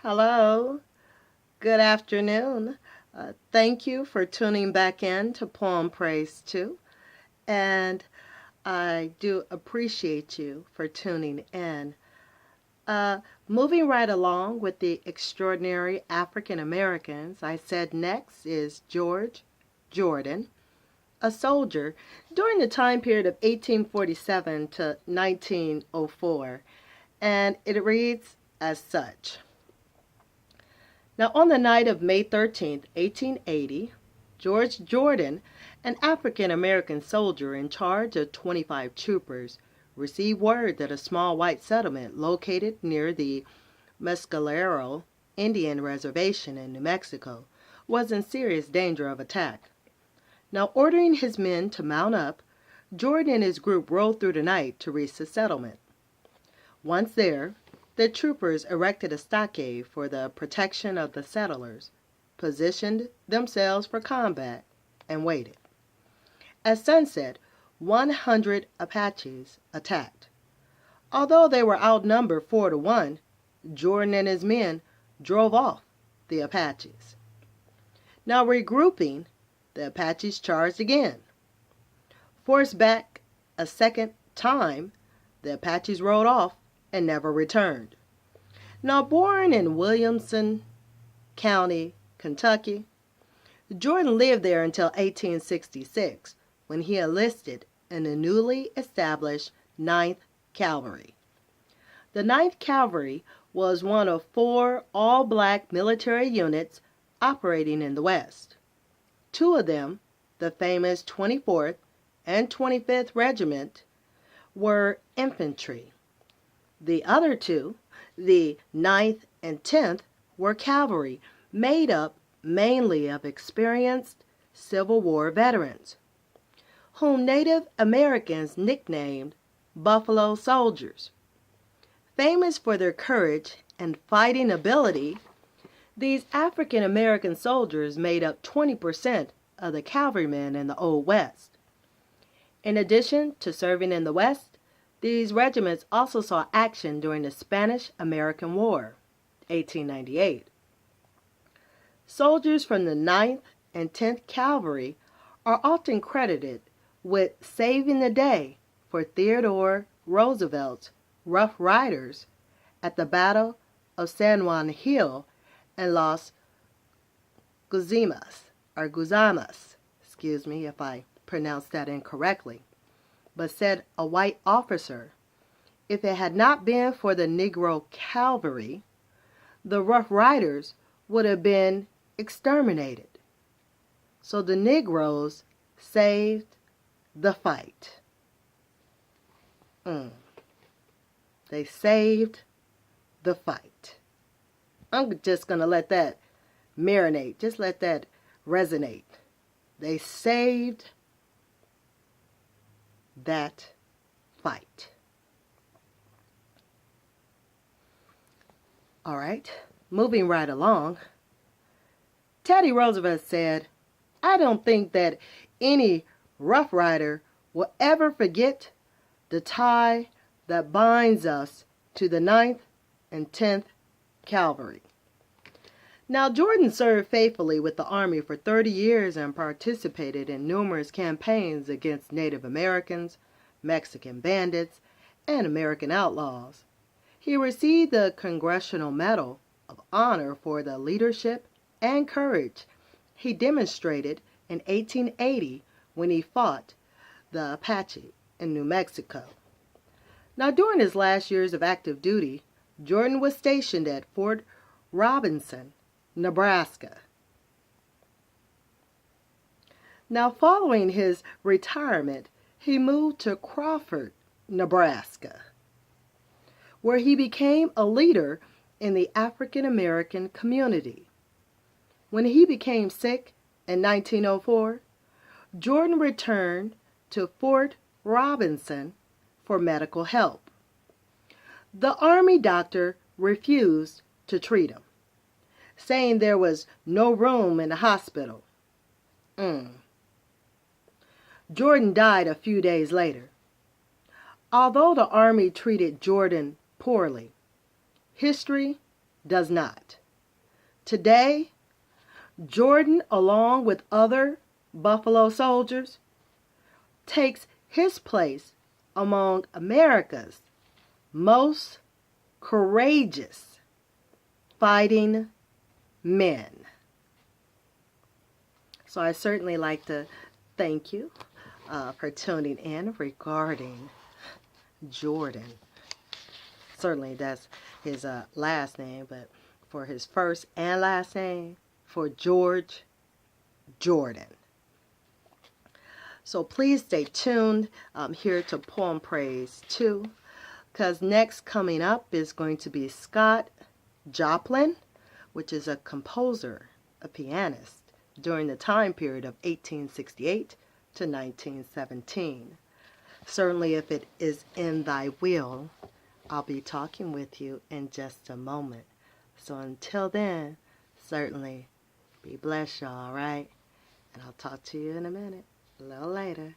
Hello, good afternoon. Thank you for tuning back in to Poem Praise 2, and I do appreciate you for tuning in. Moving right along with the extraordinary African Americans, I said next is George Jordan, a soldier during the time period of 1847 to 1904, and it reads as such. Now, on the night of May 13th, 1880, George Jordan, an African American soldier in charge of 25 troopers, received word that a small white settlement located near the Mescalero Indian Reservation in New Mexico was in serious danger of attack. Now, ordering his men to mount up, Jordan and his group rode through the night to reach the settlement. Once there, the troopers erected a stockade for the protection of the settlers, positioned themselves for combat, and waited. At sunset, 100 Apaches attacked. Although they were outnumbered 4-1, Jordan and his men drove off the Apaches. Now regrouping, the Apaches charged again. Forced back a second time, the Apaches rode off and never returned. Now, born in Williamson County, Kentucky, Jordan lived there until 1866, when he enlisted in the newly established 9th Cavalry. The 9th Cavalry was one of 4 all-black military units operating in the West. 2 of them, the famous 24th and 25th Regiment, were infantry. The other 2, the 9th and 10th, were cavalry, made up mainly of experienced Civil War veterans, whom Native Americans nicknamed Buffalo Soldiers. Famous for their courage and fighting ability, these African American soldiers made up 20% of the cavalrymen in the Old West. In addition to serving in the West, these regiments also saw action during the Spanish-American War, 1898. Soldiers from the 9th and 10th Cavalry are often credited with saving the day for Theodore Roosevelt's Rough Riders at the Battle of San Juan Hill and Las Guasimas, excuse me if I pronounced that incorrectly. But said a white officer, if it had not been for the Negro cavalry, the Rough Riders would have been exterminated. So the Negroes saved the fight. They saved the fight. I'm just going to let that marinate. Just let that resonate. They saved that fight. All right, moving right along. Teddy Roosevelt said, I don't think that any Rough Rider will ever forget the tie that binds us to the 9th and 10th Cavalry. Now, Jordan served faithfully with the Army for 30 years and participated in numerous campaigns against Native Americans, Mexican bandits, and American outlaws. He received the Congressional Medal of Honor for the leadership and courage he demonstrated in 1880 when he fought the Apache in New Mexico. Now, during his last years of active duty, Jordan was stationed at Fort Robinson, Nebraska. Now, following his retirement, he moved to Crawford, Nebraska, where he became a leader in the African American community. When he became sick in 1904, Jordan returned to Fort Robinson for medical help. The Army doctor refused to treat him, saying there was no room in the hospital. Jordan died a few days later. Although the Army treated Jordan poorly, history does not. Today, Jordan, along with other Buffalo Soldiers, takes his place among America's most courageous fighting men. So I certainly like to thank you for tuning in regarding Jordan. Certainly that's his last name, but for his first and last name, for George Jordan. So please stay tuned here to Poem Praise 2, because next coming up is going to be Scott Joplin, which is a composer, a pianist, during the time period of 1868 to 1917. Certainly, if it is in thy will, I'll be talking with you in just a moment. So until then, certainly be blessed, y'all, all right? And I'll talk to you in a minute, a little later.